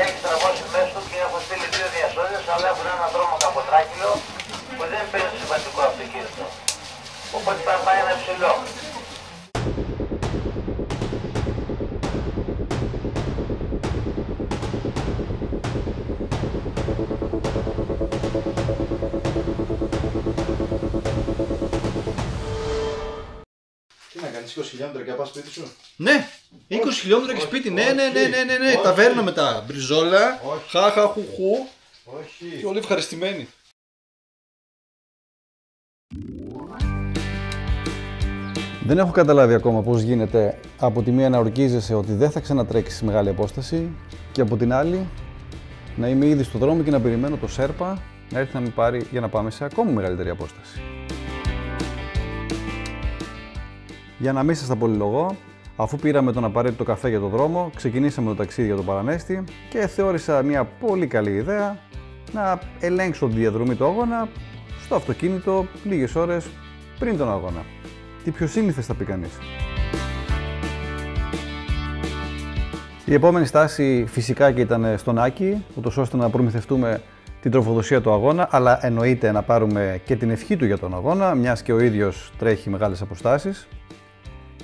έχει στραβώσει μέσα του και έχω στείλει 2 διασώδες, αλλά έχουν έναν δρόμο καποτράκυλο που δεν παίρνει συμβατικό αυτοκίνητο. Οπότε θα πάει ένα ψηλό. Τι να κάνεις, 20 χιλιόμετρα και να πας σπίτι σου? Ναι, 20 χιλιόμετρα και σπίτι, ναι, ταβέρνα μετά, μπριζόλα, χαχα, χουχού. Όχι. Και όλοι ευχαριστημένοι. Δεν έχω καταλάβει ακόμα πώς γίνεται από τη μία να ορκίζεσαι ότι δεν θα ξανατρέξεις μεγάλη απόσταση και από την άλλη να είμαι ήδη στο δρόμο και να περιμένω το Σέρπα να έρθει να με πάρει για να πάμε σε ακόμα μεγαλύτερη απόσταση. Για να μην σας τα πολυλογώ, αφού πήραμε τον απαραίτητο καφέ για το δρόμο, ξεκινήσαμε το ταξίδι για το Παρανέστη και θεώρησα μια πολύ καλή ιδέα να ελέγξω τη διαδρομή του αγώνα στο αυτοκίνητο λίγες ώρες πριν τον αγώνα. Τι πιο σύνηθες θα πει κανείς. Η επόμενη στάση φυσικά και ήταν στον Άκη, ούτως ώστε να προμηθευτούμε την τροφοδοσία του αγώνα, αλλά εννοείται να πάρουμε και την ευχή του για τον αγώνα, μιας και ο ίδιος τρέχει μεγάλες αποστάσεις.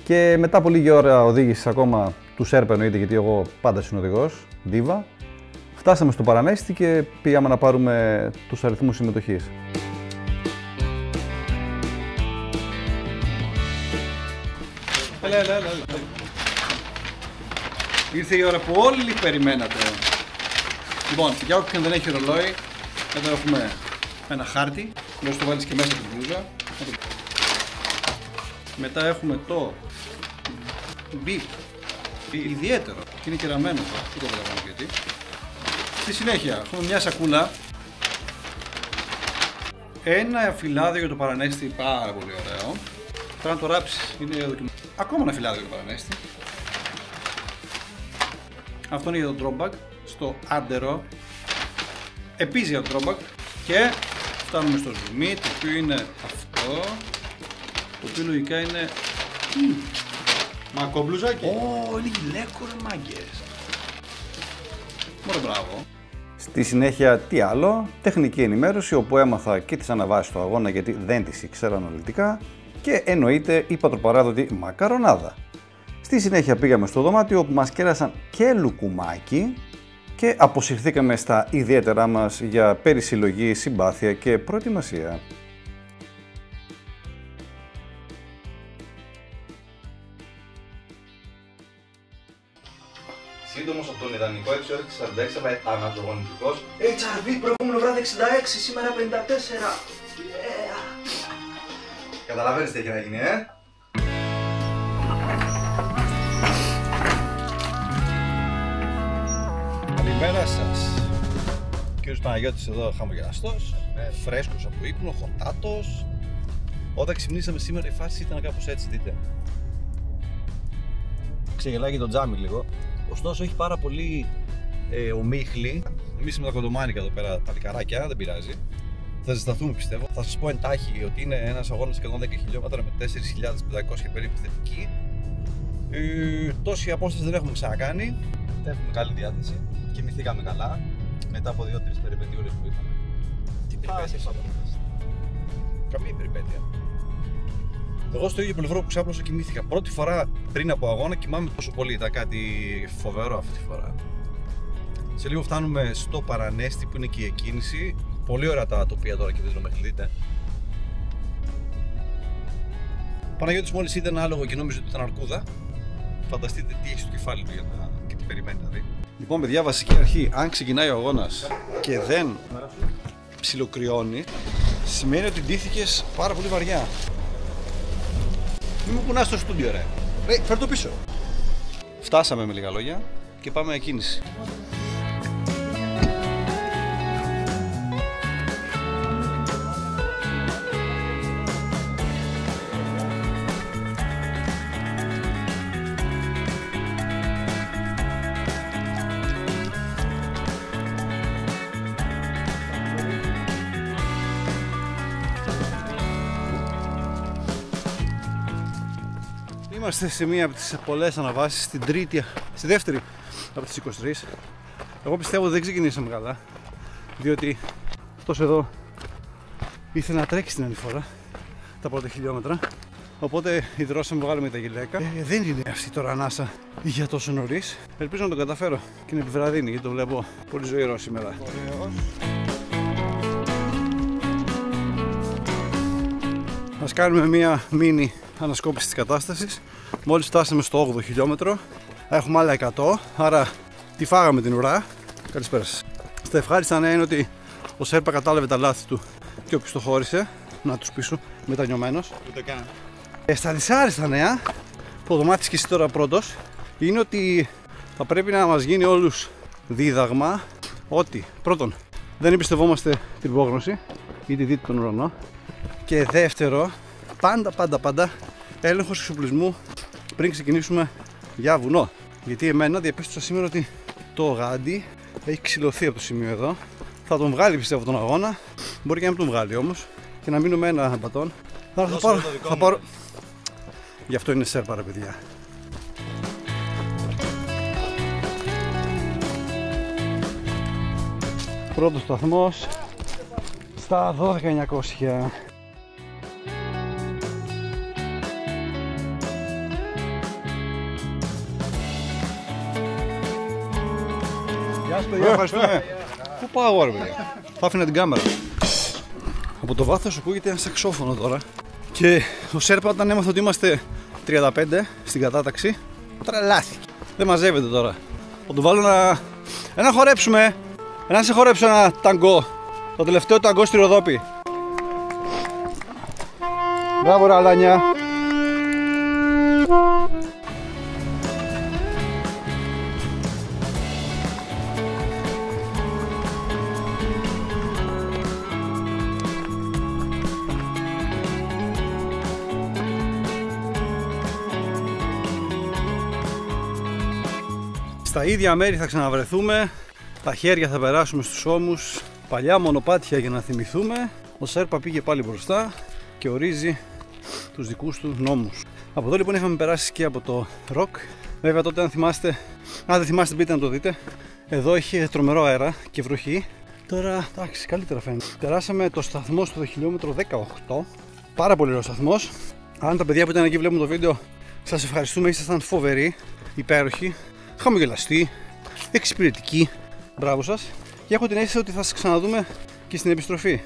Και μετά από λίγη ώρα οδήγησης ακόμα του Σέρπα, εννοείται, γιατί εγώ πάντα συνοδηγός, Δίβα, φτάσαμε στο Παρανέστη και πήγαμε να πάρουμε τους αριθμούς συμμετοχής. Έλα. Ήρθε η ώρα που όλοι περιμένατε. Λοιπόν, για όποιον δεν έχει ρολόι, εδώ έχουμε ένα χάρτη, μπορείς να το βάλεις και μέσα στην μπλούζα. Μετά έχουμε το μπιπ, ιδιαίτερο, και είναι κεραμένο, δεν το καταλαβαίνω γιατί. Στη συνέχεια έχουμε μια σακούλα, ένα φυλάδιο για το Παρανέστη, πάρα πολύ ωραίο. Πρέπει να το ράψεις, είναι δοκιμασμένο. Ακόμα ένα φυλάδιο για το Παρανέστη. Αυτό είναι για το drawback, στο άντερο. Επίσης για το drawback. Και φτάνουμε στο zoom, το οποίο είναι αυτό. Το οποίο λογικά είναι... Μακό μπλουζάκι. Είναι γυλαίκο ρε μάγκες. Μωρέ μπράβο. Στη συνέχεια τι άλλο, τεχνική ενημέρωση όπου έμαθα και τις αναβάσεις του αγώνα γιατί δεν τις ήξερα αναλυτικά και εννοείται η πατροπαράδοτη μακαρονάδα. Στη συνέχεια πήγαμε στο δωμάτιο όπου μας κέρασαν και λουκουμάκι και αποσυρθήκαμε στα ιδιαίτερά μας για περισυλλογή, συμπάθεια και προετοιμασία. Σύντομος από τον ιδανικό 6 ώρες και 46, αλλά αναζωογονητικός. HRV προηγούμενο βράδυ 66, σήμερα 54. Yeah. Καταλαβαίνεις τι έχει να γίνει, Καλημέρα σας. Ο κύριος Παναγιώτης εδώ χαμογελαστός, φρέσκος από ύπνο, χορτάτος. Όταν ξυπνήσαμε σήμερα η φάση ήταν κάπως έτσι, δείτε. Ξεγελάει και το τζάμι λίγο. Ωστόσο έχει πάρα πολύ ομίχλη. Εμείς είμαι τα κοντομάνικα εδώ πέρα, τα λικαράκια, δεν πειράζει. Θα ζεσταθούμε πιστεύω. Θα σας πω εντάχει ότι είναι ένας αγώνας 110 χιλιόμετρα με 4.500 περίπου θετική. Τόση απόσταση δεν έχουμε ξανακάνει. Έχουμε καλή διάθεση. Κοιμηθήκαμε καλά μετά από 2-3 περιπετειούλες που είχαμε. Τι περιπέτειες? Καμία περιπέτεια. Εγώ στο ίδιο πλευρό που ξάπλωσα κοιμήθηκα. Πρώτη φορά πριν από αγώνα κοιμάμαι τόσο πολύ. Ήταν κάτι φοβερό αυτή τη φορά. Σε λίγο φτάνουμε στο Παρανέστη που είναι και η εκκίνηση. Πολύ ωραία τα τοπία τώρα και δεν μέχρι δείτε. Παναγιώτης μόλις είδε ένα άλογο και νόμιζε ότι ήταν αρκούδα. Φανταστείτε τι έχει στο κεφάλι του για να... και τι περιμένει να δει. Λοιπόν παιδιά, βασική αρχή, αν ξεκινάει ο αγώνας και δεν ψιλοκριώνει, σημαίνει ότι ντύθηκες πάρα πολύ βαριά. Μην μου κουνάς στο στούντιο ρε. Φέρ' το πίσω. Φτάσαμε με λίγα λόγια και πάμε εκκίνηση. Είμαστε σε μία από τις πολλές αναβάσεις, στη δεύτερη από τις 23. Εγώ πιστεύω ότι δεν ξεκινήσαμε καλά, διότι αυτός εδώ ήθελε να τρέξει την άλλη φορά τα πρώτα χιλιόμετρα. Οπότε ιδρώσαμε, βγάλουμε τα γυλαίκα. Δεν είναι αυτή τώρα ανάσα για τόσο νωρίς. Ελπίζω να το καταφέρω και να επιβραδύνει, γιατί το βλέπω πολύ ζωηρό σήμερα. Ας κάνουμε μία μίνι ανασκόπηση της κατάστασης. Μόλις φτάσαμε στο 8ο χιλιόμετρο, έχουμε άλλα 100, άρα τη φάγαμε την ουρά. Καλησπέρα σας. Στα ευχάριστα νέα είναι ότι ο Σέρπα κατάλαβε τα λάθη του και οπισθοχώρησε. Να τους πίσω, μετανιωμένος. Ούτε καν. Στα δυσάρεστα νέα, που το μάθεις και εσύ τώρα πρώτος, είναι ότι θα πρέπει να μας γίνει όλους δίδαγμα ότι πρώτον δεν εμπιστευόμαστε την υπόγνωση ή τη δίτη των ουρανών, και δεύτερο, πάντα έλεγχος εξοπλισμού πριν ξεκινήσουμε για βουνό. Γιατί εμένα διαπίστωσα σήμερα ότι το γάντι έχει ξυλωθεί από το σημείο εδώ. Θα τον βγάλει πιστεύω τον αγώνα, μπορεί και να μην τον βγάλει όμως και να μείνω με ένα μπατόν. Θα πάρω. Γι' αυτό είναι Σέρπα ρε παιδιά. Πρώτος σταθμός στα 12.900. Γεια σας παιδιά, ευχαριστούμε. Πού πάω εγώ ρε παιδιά? Θα άφηνα την κάμερα. Από το βάθος ακούγεται ένα σαξόφωνο τώρα. Και ο Σέρπα όταν έμαθε ότι είμαστε 35 στην κατάταξη, τρελάθηκε. Δεν μαζεύεται τώρα. Θα του βάλω να χορέψουμε. Να σε χορέψω ένα ταγκό. Το τελευταίο ταγκό στη Ροδόπη. Μπράβο ρε Αλάνια. Στα ίδια μέρη θα ξαναβρεθούμε, τα χέρια θα περάσουμε στους ώμους, παλιά μονοπάτια για να θυμηθούμε. Ο Σέρπα πήγε πάλι μπροστά και ορίζει τους δικούς του νόμους. Από εδώ λοιπόν είχαμε περάσει και από το ροκ. Βέβαια τότε αν θυμάστε, αν δεν θυμάστε μπείτε να το δείτε, εδώ είχε τρομερό αέρα και βροχή. Τώρα εντάξει καλύτερα φαίνεται. Περάσαμε το σταθμό στο χιλιόμετρο 18, πάρα πολύ ωραίος σταθμός. Αν τα παιδιά που ήταν εκεί βλέπουν το βίντεο, σας ευχαριστούμε, ήσασταν φοβεροί, υπέροχοι, χαμογελαστοί, εξυπηρετικοί. Μπράβο σας. Και έχω την αίσθηση ότι θα σας ξαναδούμε και στην επιστροφή.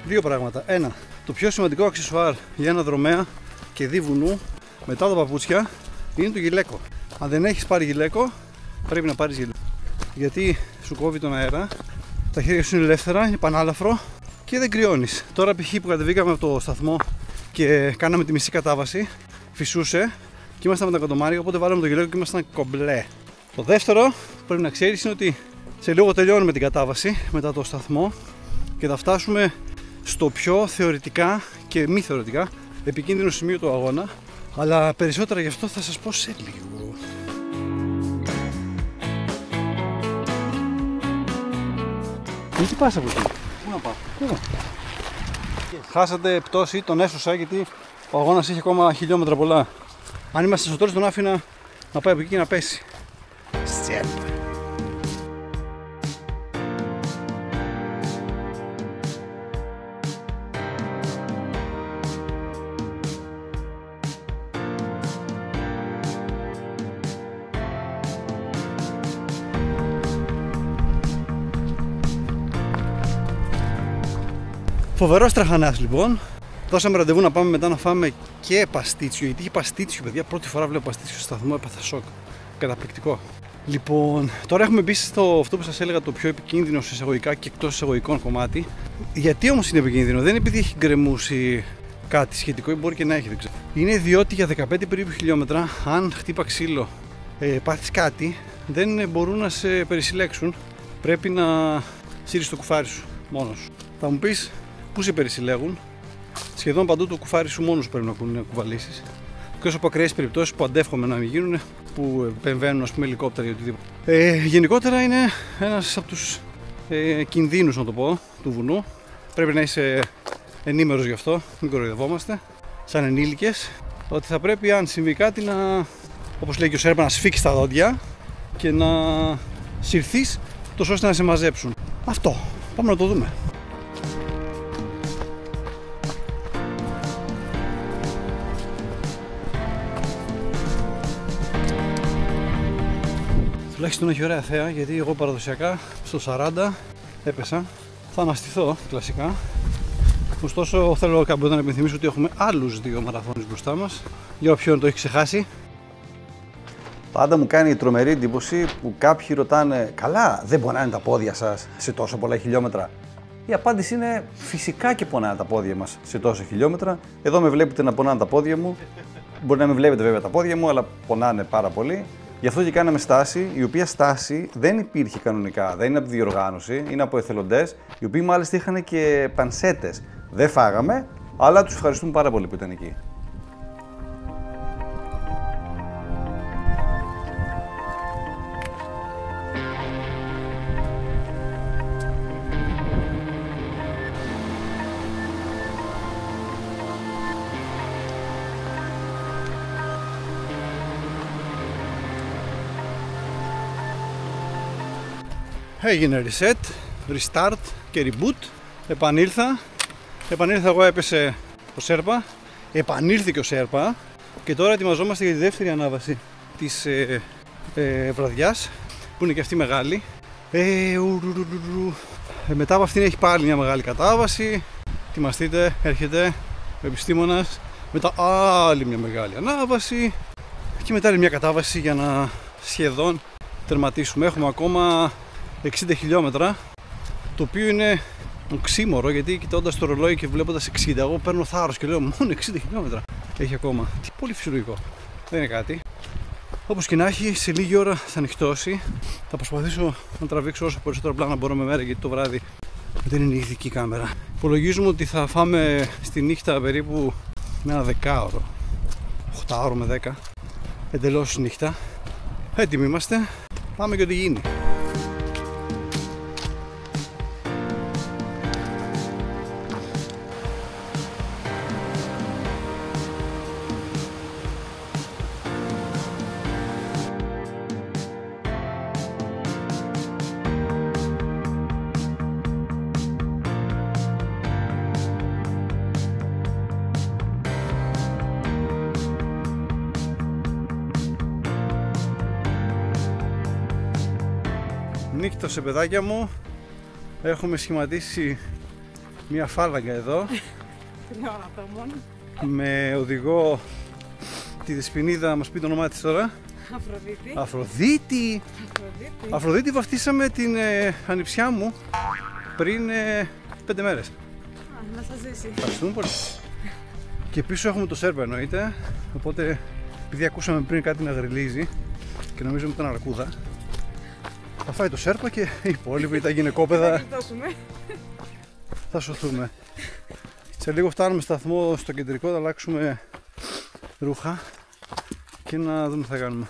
Δύο πράγματα. Ένα, το πιο σημαντικό αξεσουάρ για ένα δρομέα και δι βουνού μετά τα παπούτσια είναι το γυλαίκο. Αν δεν έχεις πάρει γυλαίκο, πρέπει να πάρεις γυλαίκο. Γιατί σου κόβει τον αέρα, τα χέρια σου είναι ελεύθερα, είναι πανάλαφρο και δεν κρυώνεις. Τώρα π.χ. που κατεβήκαμε από το σταθμό και κάναμε τη μισή κατάβαση, φυσούσε και ήμασταν με τα κοντομάρια, οπότε βάλαμε το γυλαίκο και ήμασταν κομπλέ. Το δεύτερο που πρέπει να ξέρεις είναι ότι σε λίγο τελειώνουμε την κατάβαση μετά το σταθμό και θα φτάσουμε στο πιο θεωρητικά και μη θεωρητικά επικίνδυνο σημείο του αγώνα, αλλά περισσότερα γι' αυτό θα σας πω σε λίγο. Τι πας από εκεί? Πού να πάω? Εδώ. Χάσατε πτώση, τον έσωσα γιατί ο αγώνας είχε ακόμα χιλιόμετρα πολλά. Αν είμαστε στο τέλος τον άφηνα να πάει από εκεί και να πέσει. Σέρπα. Φοβερός τραχανάς λοιπόν. Δώσαμε ραντεβού να πάμε μετά να φάμε και παστίτσιο. Γιατί είχε παστίτσιο, παιδιά. Πρώτη φορά βλέπω παστίτσιο στο σταθμό, έπαθα σοκ. Καταπληκτικό. Λοιπόν, τώρα έχουμε μπει στο αυτό που σας έλεγα, το πιο επικίνδυνο σε εισαγωγικά και εκτός εισαγωγικών κομμάτι. Γιατί όμως είναι επικίνδυνο? Δεν είναι επειδή έχει γκρεμούσει κάτι σχετικό, ή μπορεί και να έχει, δεν ξέρω. Είναι διότι για 15 περίπου χιλιόμετρα, αν χτύπα ξύλο, πάθεις κάτι, δεν μπορούν να σε περισυλλέξουν. Πρέπει να σύρεις το κουφάρι σου μόνος σου. Θα μου πεις, πού σε περισυλλέγουν? Σχεδόν παντού το κουφάρι σου μόνο σου πρέπει να κουβαλήσεις. Εκτός από ακραίες περιπτώσεις που αντεύχομαι να μην γίνουν, που επεμβαίνουν ας πούμε ελικόπτερα ή οτιδήποτε. Γενικότερα είναι ένας από τους κινδύνους, να το πω, του βουνού. Πρέπει να είσαι ενήμερος γι' αυτό, μην κοροϊδευόμαστε, σαν ενήλικες, ότι θα πρέπει αν συμβεί κάτι να, όπως λέει και ο Σέρπα, να σφίξεις τα δόντια και να συρθείς τόσο ώστε να σε μαζέψουν. Αυτό, πάμε να το δούμε. Τουλάχιστον έχει ωραία θέα, γιατί εγώ παραδοσιακά στο 40 έπεσα. Θα αναστηθώ κλασικά. Ωστόσο θέλω κάποτε να υπενθυμίσω ότι έχουμε άλλους 2 μαραθώνες μπροστά μας. Για όποιον το έχει ξεχάσει. Πάντα μου κάνει τρομερή εντύπωση που κάποιοι ρωτάνε, καλά, δεν πονάνε τα πόδια σας σε τόσο πολλά χιλιόμετρα? Η απάντηση είναι φυσικά και πονάνε τα πόδια μας σε τόσα χιλιόμετρα. Εδώ με βλέπετε να πονάνε τα πόδια μου. Μπορεί να μην βλέπετε βέβαια τα πόδια μου, αλλά πονάνε πάρα πολύ. Γι' αυτό και κάναμε στάση, η οποία στάση δεν υπήρχε κανονικά, δεν είναι από τη διοργάνωση, είναι από εθελοντές, οι οποίοι μάλιστα είχαν και πανσέτες. Δεν φάγαμε, αλλά τους ευχαριστούμε πάρα πολύ που ήταν εκεί. Έγινε reset, restart και reboot. Επανήλθα εγώ, έπεσε ο Σέρπα, επανήλθε ο Σέρπα και τώρα ετοιμαζόμαστε για τη δεύτερη ανάβαση της βραδιάς, που είναι και αυτή μεγάλη. Μετά από αυτήν έχει πάλι μια μεγάλη κατάβαση. Ετοιμαστείτε, έρχεται ο επιστήμονας, μετά άλλη μια μεγάλη ανάβαση και μετά άλλη μια κατάβαση για να σχεδόν τερματίσουμε. Έχουμε ακόμα 60 χιλιόμετρα, το οποίο είναι οξύμορο, γιατί κοιτώντας το ρολόι και βλέποντας 60, εγώ παίρνω θάρρος και λέω μόνο 60 χιλιόμετρα έχει ακόμα. Τι πολύ φυσιολογικό, δεν είναι κάτι. Όπως και να έχει, σε λίγη ώρα θα νυχτώσει. Θα προσπαθήσω να τραβήξω όσο περισσότερο πλάνα μπορώ με μέρα, γιατί το βράδυ δεν είναι ηθική κάμερα. Υπολογίζουμε ότι θα φάμε στη νύχτα περίπου ένα 10ωρο, 8ωρο με 10, εντελώς νύχτα. Έτοιμοι είμαστε, πάμε και ό,τι γίνει. Νύχτωσε παιδάκια μου, έχουμε σχηματίσει μια φάλαγγα εδώ με οδηγό τη Δεσποινίδα, μας πει το όνομά της τώρα. Αφροδίτη βαφτίσαμε την ανιψιά μου πριν 5 μέρες. Να σας ζήσει. Ευχαριστούμε πολύ. Και πίσω έχουμε το Σέρπα εννοείται, οπότε επειδή ακούσαμε πριν κάτι να γριλίζει και νομίζουμε ότι ήταν αρκούδα, θα φάει το Σέρπα και οι υπόλοιποι, τα γυναικόπαιδα, θα σωθούμε. Σε λίγο φτάνουμε σταθμό στο κεντρικό, θα αλλάξουμε ρούχα και να δούμε τι θα κάνουμε.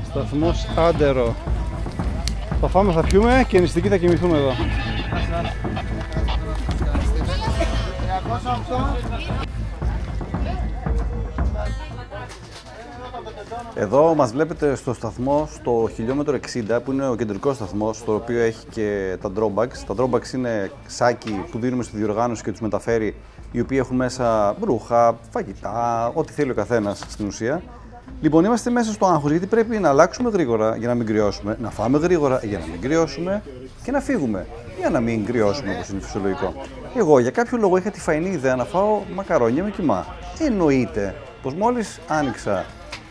Σταθμός Άντερο. Θα φάμε, θα πιούμε και νηστική θα κοιμηθούμε εδώ. Εδώ μας βλέπετε στο σταθμό, στο χιλιόμετρο 60, που είναι ο κεντρικός σταθμός, στο οποίο έχει και τα drawbags. Τα drawbags είναι σάκι που δίνουμε στη διοργάνωση και τους μεταφέρει, οι οποίοι έχουν μέσα ρούχα, φαγητά, ό,τι θέλει ο καθένας στην ουσία. Λοιπόν, είμαστε μέσα στο άγχος, γιατί πρέπει να αλλάξουμε γρήγορα για να μην κρυώσουμε, να φάμε γρήγορα για να μην κρυώσουμε και να φύγουμε για να μην κρυώσουμε, όπως είναι φυσιολογικό. Εγώ για κάποιο λόγο είχα τη φαϊνή ιδέα να φάω μακαρόνια με κιμά. Εννοείται πως μόλις άνοιξα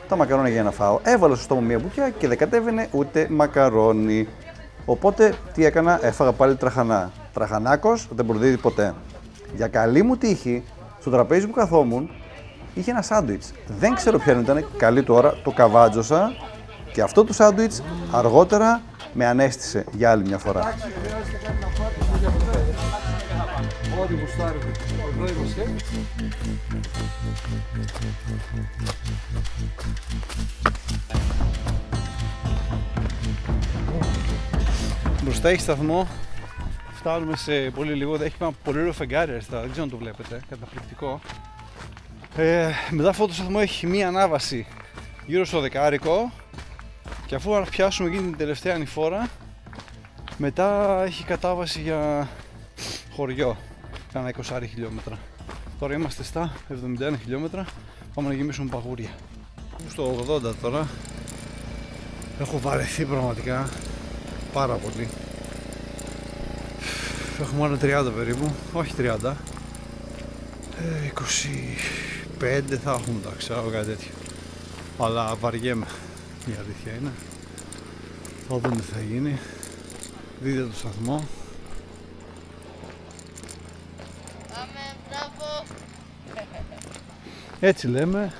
τα μακαρόνια για να φάω, έβαλα στο στόμα μία μπουκιά και δεν κατέβαινε ούτε μακαρόνι. Οπότε τι έκανα, έφαγα πάλι τραχανά. Τραχανάκος δεν προδίδει ποτέ. Για καλή μου τύχη, στο τραπέζι που καθόμουν είχε ένα σάντουιτς. Δεν ξέρω ποια ήταν, καλή του ώρα, το καβάτζωσα και αυτό το σάντουιτς αργότερα με ανέστησε για άλλη μια φορά. Ό,τι γουστάρετε. Εδώ είμαστε. Μπροστά έχει σταθμό. Φτάνουμε σε πολύ λίγο. Έχει ένα πολύ ωραίο φεγγάρι αριστερά. Δεν ξέρω αν το βλέπετε. Καταπληκτικό. Μετά αυτό το σταθμό έχει μία ανάβαση γύρω στο δεκάρικο. Και αφού πιάσουμε εκείνη την τελευταία ανηφόρα, μετά έχει κατάβαση για χωριό. Κάνα 20 χιλιόμετρα. Τώρα είμαστε στα 71 χιλιόμετρα. Πάμε να γεμίσουμε παγούρια. Στο 80 τώρα. Έχω βαρεθεί πραγματικά πάρα πολύ. Έχουμε άλλο 30 περίπου. Όχι 30. 25 θα έχουμε, τα ξέρω, κάτι τέτοιο. Αλλά βαριέμαι. Η αλήθεια είναι. Θα δούμε τι θα γίνει. Δείτε το σταθμό. Πάμε, μπράβο. Έτσι λέμε.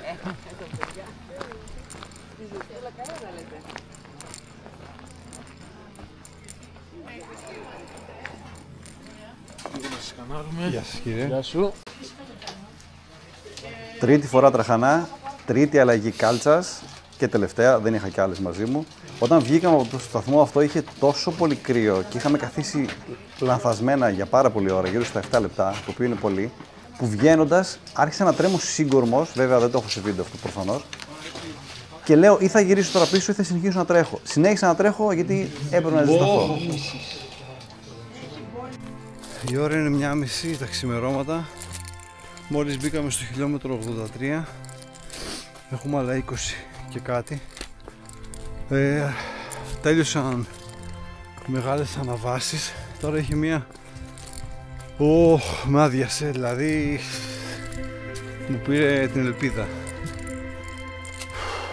Γεια σας κύριε. Γεια σου. Τρίτη φορά τραχανά, τρίτη αλλαγή κάλτσας και τελευταία, δεν είχα κι άλλες μαζί μου. Όταν βγήκαμε από το σταθμό αυτό είχε τόσο πολύ κρύο και είχαμε καθίσει λανθασμένα για πάρα πολλή ώρα, γύρω στα 7 λεπτά, το οποίο είναι πολύ, που βγαίνοντας άρχισα να τρέμω σύγκορμος, βέβαια δεν το έχω σε βίντεο αυτό προφανώς, και λέω ή θα γυρίσω τώρα πίσω ή θα συνεχίσω να τρέχω. Συνέχισα να τρέχω γιατί έπρεπε να ζηταθώ. Η ώρα είναι 1:30 τα ξημερώματα. Μόλις μπήκαμε στο χιλιόμετρο 83. Έχουμε άλλα 20 και κάτι. Τέλειωσαν μεγάλες αναβάσεις. Τώρα έχει μία... με άδειασε, δηλαδή μου πήρε την ελπίδα.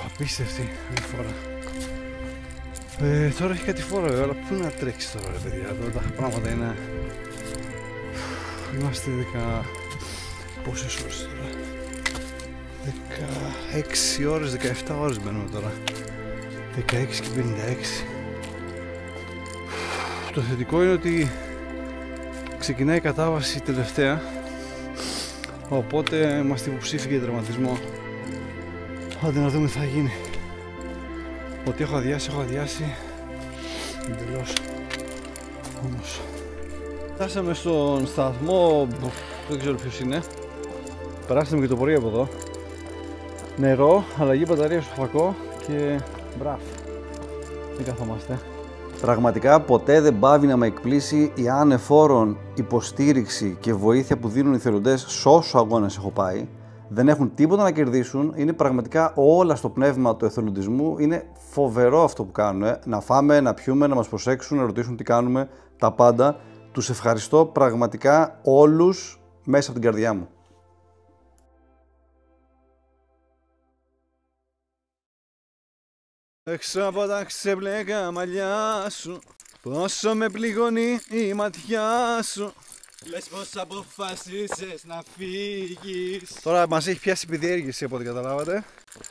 Απίστευτη φορά. Τώρα έχει κάτι φόρα βέβαια, αλλά πού να τρέξει τώρα ρε παιδιά, εδώ τα πράγματα είναι... Είμαστε 10... Πόσες ώρες τώρα? 16 ώρες, 17 ώρες μπαίνουμε τώρα. 16 και 56. Το θετικό είναι ότι ξεκινάει η κατάβαση τελευταία, οπότε είμαστε υποψήφιοι για τερματισμό. Άντε να δούμε τι θα γίνει. Ό,τι έχω αδειάσει εντελώς. Όμως φτάσαμε στον σταθμό, δεν ξέρω ποιος είναι. Περάσαμε και το πρωί από εδώ. Νερό, αλλαγή μπαταρία στο φακό και μπραφ. Δεν καθόμαστε. Πραγματικά ποτέ δεν πάβει να με εκπλήσει η ανεφόρον υποστήριξη και βοήθεια που δίνουν οι θελοντές σε όσους αγώνες έχω πάει. Δεν έχουν τίποτα να κερδίσουν, είναι πραγματικά όλα στο πνεύμα του εθελοντισμού. Είναι φοβερό αυτό που κάνουν. Να φάμε, να πιούμε, να μας προσέξουν, να ρωτήσουν τι κάνουμε, τα πάντα. Τους ευχαριστώ πραγματικά όλους μέσα από την καρδιά μου. Έξω από τα ξεμπλέκα μαλλιά σου, πόσο με πληγώνει η ματιά σου. Λες πως αποφασίσες να φύγεις. Τώρα μας έχει πιάσει επιδιέργηση από ό,τι καταλάβατε.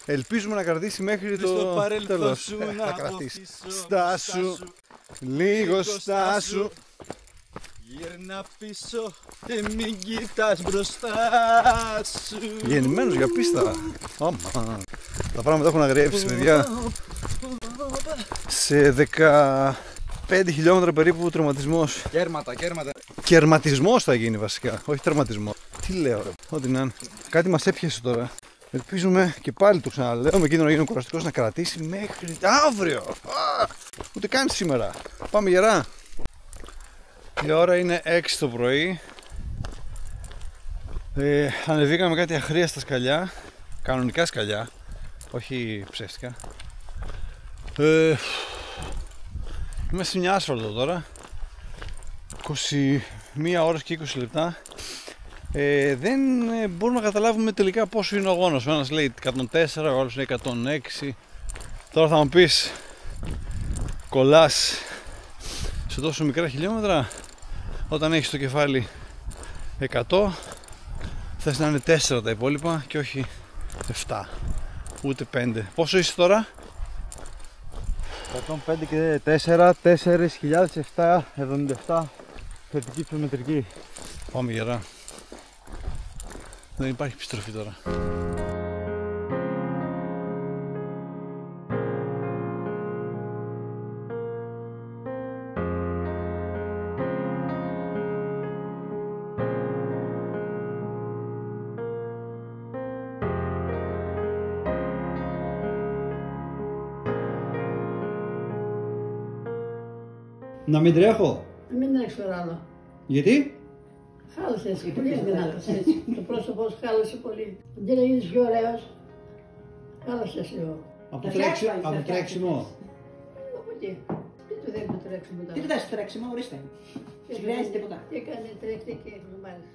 Ελπίζουμε να κρατήσει μέχρι το τέλος. Σου θα κρατήσει. Στάσου, λίγο στάσου. Γύρνα πίσω και μην κοιτάς μπροστά σου. Γεννημένος για πίστα. Τα πράγματα έχουν αγριέψει, παιδιά. Σε 15 χιλιόμετρα περίπου τερματισμός. Κέρματα. Κερματισμός θα γίνει βασικά, όχι τερματισμό. Τι λέω ρε, ό,τι να είναι. Κάτι μας έπιασε τώρα. Ελπίζουμε και πάλι το ξαναλέω, με κίνδυνο να γίνει κουραστικός, να κρατήσει μέχρι αύριο. Ούτε καν σήμερα. Πάμε γερά. Η ώρα είναι 6 το πρωί. Ανεβήκαμε κάτι αχρίαστα σκαλιά. Κανονικά σκαλιά, όχι ψεύτικα. Είμαστε σε μια άσφαλτο τώρα. 21 ώρες και 20 λεπτά. Δεν μπορούμε να καταλάβουμε τελικά πόσο είναι ο αγώνας. Ο ένας λέει 104, ο άλλος λέει 106. Τώρα θα μου πεις, κολλάς σε τόσο μικρά χιλιόμετρα όταν έχεις το κεφάλι 100. Θες να είναι 4 τα υπόλοιπα και όχι 7 ούτε 5. Πόσο είσαι τώρα? 105 και 4, 4.777 θετική πλειομετρική. Πάμε γερά. Δεν υπάρχει επιστροφή τώρα. Να μην τρέχω. Να μην τρέξω άλλο. Γιατί? Χάλασε έτσι πολύ, δεν άλλασε έτσι. Το πρόσωπό σου χάλασε πολύ. Αντί να γίνεις πιο ωραίος, χάλασες λίγο. Από το τρέξιμο. Από τι. Τι του δίνει το τρέξιμο τώρα. Τι του δίνει το τρέξιμο, ορίστε. Δεν χρειάζεται τίποτα. Τι έκανε, τρέχτε και εβδομάδες.